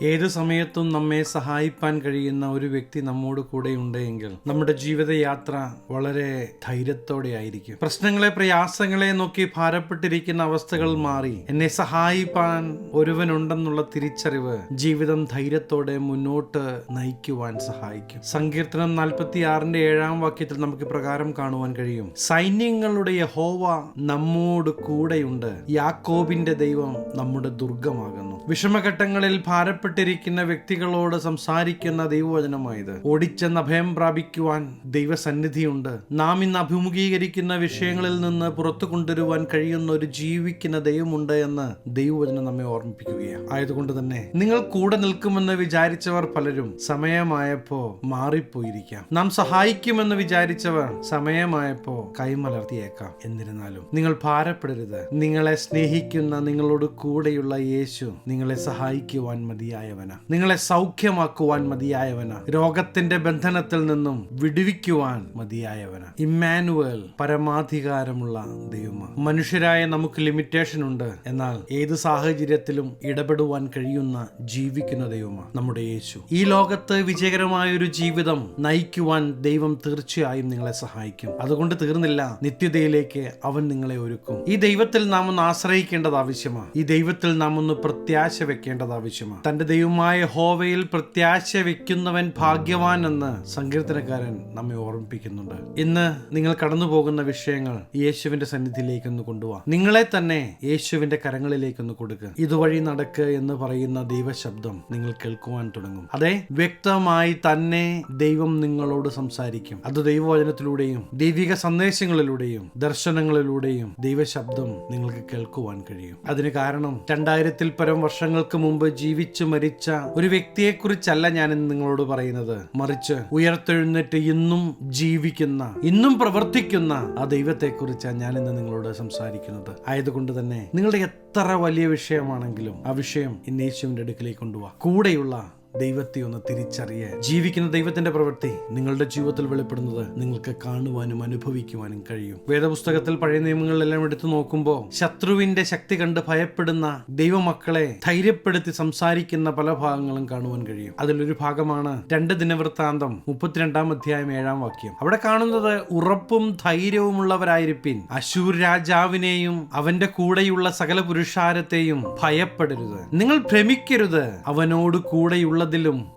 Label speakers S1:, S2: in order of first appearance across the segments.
S1: ഏത് സമയത്തും നമ്മെ സഹായിപ്പാൻ കഴിയുന്ന ഒരു വ്യക്തി നമ്മോട് കൂടെ ഉണ്ടെങ്കിൽ നമ്മുടെ ജീവിതയാത്ര വളരെ ധൈര്യത്തോടെ ആയിരിക്കും. പ്രശ്നങ്ങളെ, പ്രയാസങ്ങളെ നോക്കി ഭാരപ്പെട്ടിരിക്കുന്ന അവസ്ഥകൾ മാറി എന്നെ സഹായിപ്പാൻ ഒരുവനുണ്ടെന്നുള്ള തിരിച്ചറിവ് ജീവിതം ധൈര്യത്തോടെ മുന്നോട്ട് നയിക്കുവാൻ സഹായിക്കും. സങ്കീർത്തനം 46:7 നമുക്ക് പ്രകാരം കാണുവാൻ കഴിയും: സൈന്യങ്ങളുടെ യഹോവ നമ്മോട് കൂടെയുണ്ട്, യാക്കോബിന്റെ ദൈവം നമ്മുടെ ദുർഗമാകുന്നു. വിഷമഘട്ടങ്ങളിൽ ഭാരപ്പെട്ടിരിക്കുന്ന വ്യക്തികളോട് സംസാരിക്കുന്ന ദൈവവചനമായത്. ഓടിച്ചെന്ന് അഭയം പ്രാപിക്കുവാൻ ദൈവസന്നിധിയുണ്ട്. നാം ഇന്ന് അഭിമുഖീകരിക്കുന്ന വിഷയങ്ങളിൽ നിന്ന് പുറത്തു കൊണ്ടുവരുവാൻ കഴിയുന്ന ഒരു ജീവിക്കുന്ന ദൈവമുണ്ട് എന്ന് ദൈവവചനം നമ്മെ ഓർമ്മിപ്പിക്കുകയാണ്. ആയതുകൊണ്ട് തന്നെ നിങ്ങൾ കൂടെ നിൽക്കുമെന്ന് വിചാരിച്ചവർ പലരും സമയമായപ്പോ മാറിപ്പോയിരിക്കാം. നാം സഹായിക്കുമെന്ന് വിചാരിച്ചവർ സമയമായപ്പോ കൈമലർത്തിയേക്കാം. എന്നിരുന്നാലും നിങ്ങൾ ഭാരപ്പെടരുത്. നിങ്ങളെ സ്നേഹിക്കുന്ന നിങ്ങളോട് കൂടെയുള്ള യേശു നിങ്ങളെ സഹായിക്കുവാൻ മതിയായവനാ. നിങ്ങളെ സൗഖ്യമാക്കുവാൻ മതിയായവനാ. രോഗത്തിന്റെ ബന്ധനത്തിൽ നിന്നും വിടുവിക്കുവാൻ മതിയായവനാ. ഇമ്മാനുവേൽ, പരമാധികാരമുള്ള ദൈവമാണ്. മനുഷ്യരായ നമുക്ക് ലിമിറ്റേഷൻ ഉണ്ട്, എന്നാൽ ഏത് സാഹചര്യത്തിലും ഇടപെടുവാൻ കഴിയുന്ന ജീവിക്കുന്ന ദൈവമാണ് നമ്മുടെ യേശു. ഈ ലോകത്ത് വിജയകരമായ ഒരു ജീവിതം നയിക്കുവാൻ ദൈവം തീർച്ചയായും നിങ്ങളെ സഹായിക്കും. അതുകൊണ്ട് തീർന്നില്ല, നിത്യതയിലേക്ക് അവൻ നിങ്ങളെ ഒരുക്കും. ഈ ദൈവത്തിൽ നാം ഒന്ന് ആശ്രയിക്കേണ്ടത് ആവശ്യമാണ്. ഈ ദൈവത്തിൽ നാം ഒന്ന് പ്രത്യാശ വെക്കേണ്ടത് ആവശ്യമാണ്. തന്റെ ദൈവമായ യഹോവയിൽ പ്രത്യാശ വെക്കുന്നവൻ ഭാഗ്യവാൻ എന്ന് സങ്കീർത്തനക്കാരൻ നമ്മെ ഓർമ്മിപ്പിക്കുന്നുണ്ട്. ഇന്ന് നിങ്ങൾ കടന്നു പോകുന്ന വിഷയങ്ങൾ യേശുവിന്റെ സന്നിധിയിലേക്കൊന്ന് കൊണ്ടുപോവാ. നിങ്ങളെ തന്നെ യേശുവിന്റെ കരങ്ങളിലേക്കൊന്ന് കൊടുക്കുക. ഇതുവഴി നടക്ക് എന്ന് പറയുന്ന ദൈവശബ്ദം നിങ്ങൾ കേൾക്കുവാൻ തുടങ്ങും. അതെ, വ്യക്തമായി തന്നെ ദൈവം നിങ്ങളോട് സംസാരിക്കും. അത് ദൈവവചനത്തിലൂടെയും ദൈവിക സന്ദേശങ്ങളിലൂടെയും ദർശനങ്ങളിലൂടെയും ദൈവശബ്ദം നിങ്ങൾക്ക് കേൾക്കുവാൻ കഴിയും. അതിന് കാരണം 2000-ൽ പരം വർഷങ്ങൾക്ക് മുമ്പ് ജീവിച്ചു മരിച്ച ഒരു വ്യക്തിയെ കുറിച്ചല്ല ഞാൻ ഇന്ന് നിങ്ങളോട് പറയുന്നത്, മറിച്ച് ഉയർത്തെഴുന്നേറ്റ് ഇന്നും ജീവിക്കുന്ന, ഇന്നും പ്രവർത്തിക്കുന്ന ആ ദൈവത്തെ കുറിച്ചാണ് ഞാൻ ഇന്ന് നിങ്ങളോട് സംസാരിക്കുന്നത്. ആയതുകൊണ്ട് തന്നെ നിങ്ങളുടെ എത്ര വലിയ വിഷയമാണെങ്കിലും ആ വിഷയം ഇന്ന് യേശുവിന്റെ അടുക്കിലേക്ക് കൊണ്ടുപോവാ. കൂടെയുള്ള ദൈവത്തെ ഒന്ന് തിരിച്ചറിയ ജീവിക്കുന്ന ദൈവത്തിന്റെ പ്രവൃത്തി നിങ്ങളുടെ ജീവിതത്തിൽ വെളിപ്പെടുന്നത് നിങ്ങൾക്ക് കാണുവാനും അനുഭവിക്കുവാനും കഴിയും. വേദപുസ്തകത്തിൽ പഴയ നിയമങ്ങളിലെല്ലാം എടുത്തു നോക്കുമ്പോൾ ശത്രുവിന്റെ ശക്തി കണ്ട് ഭയപ്പെടുന്ന ദൈവമക്കളെ ധൈര്യപ്പെടുത്തി സംസാരിക്കുന്ന പല ഭാഗങ്ങളും കാണുവാൻ കഴിയും. അതിലൊരു ഭാഗമാണ് 2 ദിനവൃത്താന്തം 32:7 അവിടെ കാണുന്നത്: ഉറപ്പും ധൈര്യവുമുള്ളവരായിരിപ്പിൻ, അശൂർ രാജാവിനെയും അവന്റെ കൂടെയുള്ള സകല പുരുഷാരത്തെയും ഭയപ്പെടരുത്. നിങ്ങൾ ഭ്രമിക്കരുത്, അവനോട് കൂടെയുള്ള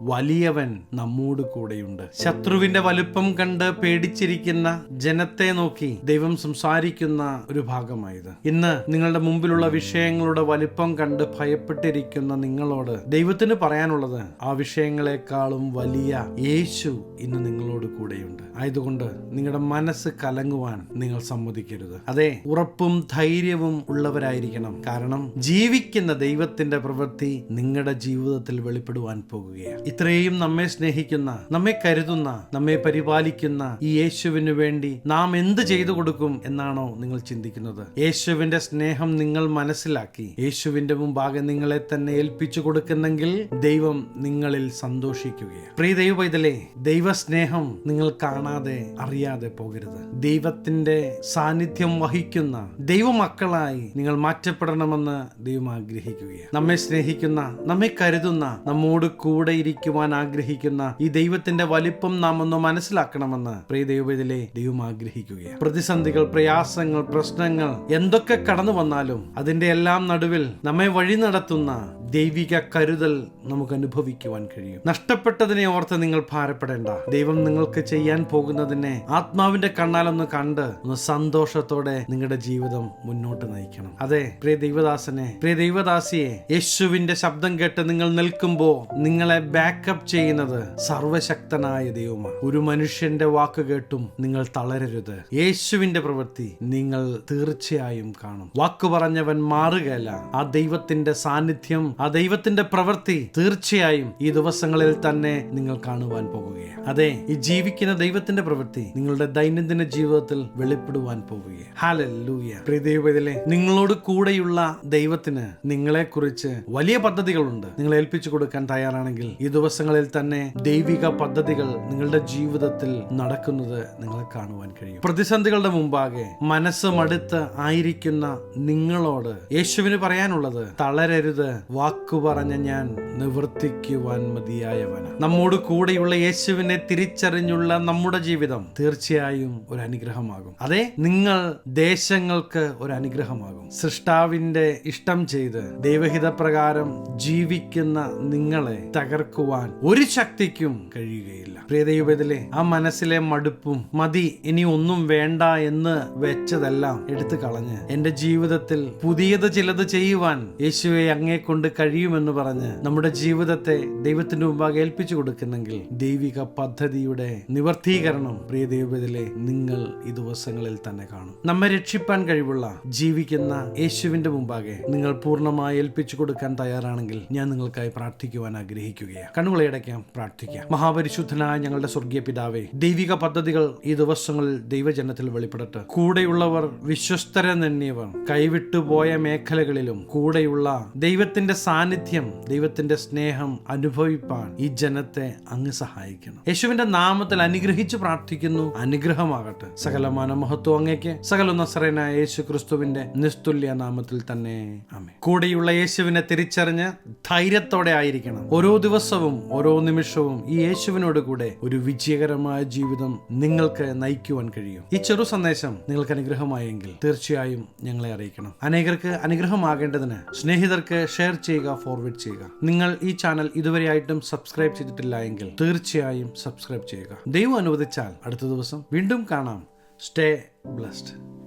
S1: വലിയവൻ നമ്മോട് കൂടെയുണ്ട്. ശത്രുവിന്റെ വലുപ്പം കണ്ട് പേടിച്ചിരിക്കുന്ന ജനത്തെ നോക്കി ദൈവം സംസാരിക്കുന്ന ഒരു ഭാഗമായത്. ഇന്ന് നിങ്ങളുടെ മുമ്പിലുള്ള വിഷയങ്ങളുടെ വലുപ്പം കണ്ട് ഭയപ്പെട്ടിരിക്കുന്ന നിങ്ങളോട് ദൈവത്തിന് പറയാനുള്ളത്, ആ വിഷയങ്ങളെക്കാളും വലിയ യേശു ഇന്ന് നിങ്ങളോട് കൂടെയുണ്ട്. ആയതുകൊണ്ട് നിങ്ങളുടെ മനസ്സ് കലങ്ങുവാൻ നിങ്ങൾ സമ്മതിക്കരുത്. അതെ, ഉറപ്പും ധൈര്യവും ഉള്ളവരായിരിക്കണം. കാരണം ജീവിക്കുന്ന ദൈവത്തിന്റെ പ്രവൃത്തി നിങ്ങളുടെ ജീവിതത്തിൽ വെളിപ്പെടുവാൻ പോകുകയാണ്. ഇത്രയും നമ്മെ സ്നേഹിക്കുന്ന, നമ്മെ കരുതുന്ന, നമ്മെ പരിപാലിക്കുന്ന ഈ യേശുവിന് വേണ്ടി നാം എന്ത് ചെയ്തു കൊടുക്കും എന്നാണോ നിങ്ങൾ ചിന്തിക്കുന്നത്? യേശുവിന്റെ സ്നേഹം നിങ്ങൾ മനസ്സിലാക്കി യേശുവിന്റെ മുമ്പാകെ നിങ്ങളെ തന്നെ ഏൽപ്പിച്ചു കൊടുക്കുന്നെങ്കിൽ ദൈവം നിങ്ങളിൽ സന്തോഷിക്കുകയാണ്. പ്രിയ ദൈവ പൈതലേ, ദൈവസ്നേഹം നിങ്ങൾ കാണാതെ അറിയാതെ പോകരുത്. ദൈവത്തിന്റെ സാന്നിധ്യം വഹിക്കുന്ന ദൈവമക്കളായി നിങ്ങൾ മാറ്റപ്പെടണമെന്ന് ദൈവം ആഗ്രഹിക്കുകയാണ്. നമ്മെ സ്നേഹിക്കുന്ന, നമ്മെ കരുതുന്ന, നമ്മോട് കൂടെ ഇരിക്കുവാൻ ആഗ്രഹിക്കുന്ന ഈ ദൈവത്തിന്റെ വലിപ്പം നാം ഒന്ന് മനസ്സിലാക്കണമെന്ന് പ്രിയ ദൈവത്തിലെ ദൈവം ആഗ്രഹിക്കുകയാണ്. പ്രതിസന്ധികൾ, പ്രയാസങ്ങൾ, പ്രശ്നങ്ങൾ എന്തൊക്കെ കടന്നു വന്നാലും അതിന്റെ എല്ലാം നടുവിൽ നമ്മെ വഴി നടത്തുന്ന ദൈവിക കരുതൽ നമുക്ക് അനുഭവിക്കുവാൻ കഴിയും. നഷ്ടപ്പെട്ടതിനെ ഓർത്ത് നിങ്ങൾ ഭാരപ്പെടേണ്ട. ദൈവം നിങ്ങൾക്ക് ചെയ്യാൻ പോകുന്നതിനെ ആത്മാവിന്റെ കണ്ണാലൊന്ന് കണ്ട് ഒന്ന് സന്തോഷത്തോടെ നിങ്ങളുടെ ജീവിതം മുന്നോട്ട് നയിക്കണം. അതെ, പ്രിയ ദൈവദാസനെ, പ്രിയ ദൈവദാസിയെ, യേശുവിന്റെ ശബ്ദം കേട്ട് നിങ്ങൾ നിൽക്കുമ്പോൾ നിങ്ങളെ ബാക്കപ്പ് ചെയ്യുന്നത് സർവശക്തനായ ദൈവമാണ്. ഒരു മനുഷ്യന്റെ വാക്ക് കേട്ടും നിങ്ങൾ തളരരുത്. യേശുവിന്റെ പ്രവൃത്തി നിങ്ങൾ തീർച്ചയായും കാണും. വാക്ക് പറഞ്ഞവൻ മാറുകയല്ല. ആ ദൈവത്തിന്റെ സാന്നിധ്യം, ആ ദൈവത്തിന്റെ പ്രവൃത്തി തീർച്ചയായും ഈ ദിവസങ്ങളിൽ തന്നെ നിങ്ങൾ കാണുവാൻ പോകുകയാണ്. അതെ, ഈ ജീവിക്കുന്ന ദൈവത്തിന്റെ പ്രവൃത്തി നിങ്ങളുടെ ദൈനംദിന ജീവിതത്തിൽ വെളിപ്പെടുവാൻ പോകുകയാണ്. ഹല്ലേലൂയ. പ്രിയ ദൈവത്തിലെ നിങ്ങളോട് കൂടെയുള്ള ദൈവത്തിന് നിങ്ങളെ കുറിച്ച് വലിയ പദ്ധതികളുണ്ട്. നിങ്ങൾ ഏൽപ്പിച്ചു കൊടുക്കാൻ തയ്യാറാണ്. തയ്യാറാണെങ്കിൽ ഈ ദിവസങ്ങളിൽ തന്നെ ദൈവിക പദ്ധതികൾ നിങ്ങളുടെ ജീവിതത്തിൽ നടക്കുന്നത് നിങ്ങൾ കാണുവാൻ കഴിയും. പ്രതിസന്ധികളുടെ മുമ്പാകെ മനസ്സ് മടുത്ത് ആയിരിക്കുന്ന നിങ്ങളോട് യേശുവിന് പറയാനുള്ളത്, തളരരുത്, വാക്കു പറഞ്ഞ ഞാൻ നിവർത്തിക്കുവാൻ മതിയായവന. നമ്മോട് കൂടെയുള്ള യേശുവിനെ തിരിച്ചറിഞ്ഞുള്ള നമ്മുടെ ജീവിതം തീർച്ചയായും ഒരു അനുഗ്രഹമാകും. അതെ, നിങ്ങൾ ദേശങ്ങൾക്ക് ഒരു അനുഗ്രഹമാകും. സൃഷ്ടാവിന്റെ ഇഷ്ടം ചെയ്ത് ദൈവഹിത പ്രകാരം ജീവിക്കുന്ന നിങ്ങളെ തകർക്കുവാൻ ഒരു ശക്തിക്കും കഴിയുകയില്ല. പ്രിയ ദൈവത്തിലെ ആ മനസ്സിലെ മടുപ്പും മതി ഇനി ഒന്നും വേണ്ട എന്ന് വെച്ചതെല്ലാം എടുത്തു കളഞ്ഞ് എന്റെ ജീവിതത്തിൽ പുതിയത് ചിലത് ചെയ്യുവാൻ യേശുവെ അങ്ങേ കൊണ്ട് കഴിയുമെന്ന് പറഞ്ഞ് നമ്മുടെ ജീവിതത്തെ ദൈവത്തിന്റെ മുമ്പാകെ ഏൽപ്പിച്ചു കൊടുക്കുന്നെങ്കിൽ ദൈവിക പദ്ധതിയുടെ നിവർത്തീകരണം പ്രിയ ദൈവത്തിലെ നിങ്ങൾ ഈ ദിവസങ്ങളിൽ തന്നെ കാണും. നമ്മെ രക്ഷിപ്പാൻ കഴിവുള്ള ജീവിക്കുന്ന യേശുവിന്റെ മുമ്പാകെ നിങ്ങൾ പൂർണ്ണമായി ഏൽപ്പിച്ചു കൊടുക്കാൻ തയ്യാറാണെങ്കിൽ ഞാൻ നിങ്ങൾക്കായി പ്രാർത്ഥിക്കുവാൻ ആഗ്രഹിക്കുകയാണ്. കണ്ണുകളെ അടയ്ക്കാം, പ്രാർത്ഥിക്കാം. മഹാപരിശുദ്ധനായ ഞങ്ങളുടെ സ്വർഗീയ പിതാവേ, ദൈവിക പദ്ധതികൾ ഈ ദിവസങ്ങളിൽ ദൈവജനത്തിൽ വെളിപ്പെടട്ടെ. കൂടെയുള്ളവർ വിശ്വസ്തരെന്നിയവർ കൈവിട്ടുപോയ മേഖലകളിലും കൂടെയുള്ള ദൈവത്തിന്റെ സാന്നിധ്യം, ദൈവത്തിന്റെ സ്നേഹം അനുഭവിപ്പാൻ ഈ ജനത്തെ അങ്ങ് സഹായിക്കണം. യേശുവിന്റെ നാമത്തിൽ അനുഗ്രഹിച്ച് പ്രാർത്ഥിക്കുന്നു. അനുഗ്രഹമാകട്ടെ. സകലമാന മഹത്വം അങ്ങേക്ക്. സകല നസറേനായ യേശു ക്രിസ്തുവിന്റെ നിസ്തുല്യ നാമത്തിൽ തന്നെ ആമേൻ. കൂടെയുള്ള യേശുവിനെ തിരിച്ചറിഞ്ഞ് ധൈര്യത്തോടെ ആയിരിക്കണം. ഓരോ ദിവസവും ഓരോ നിമിഷവും ഈ യേശുവിനോട് കൂടെ ഒരു വിജയകരമായ ജീവിതം നിങ്ങൾക്ക് നയിക്കുവാൻ കഴിയും. ഈ ചെറു സന്ദേശം നിങ്ങൾക്ക് അനുഗ്രഹമായെങ്കിൽ തീർച്ചയായും ഞങ്ങളെ അറിയിക്കണം. അനേകർക്ക് അനുഗ്രഹമാകേണ്ടതിന് സ്നേഹിതർക്ക് ഷെയർ ചെയ്യുക, ഫോർവേഡ് ചെയ്യുക. നിങ്ങൾ ഈ ചാനൽ ഇതുവരെയായിട്ടും സബ്സ്ക്രൈബ് ചെയ്തിട്ടില്ല എങ്കിൽ തീർച്ചയായും സബ്സ്ക്രൈബ് ചെയ്യുക. ദൈവം അനുവദിച്ചാൽ അടുത്ത ദിവസം വീണ്ടും കാണാം. Stay blessed.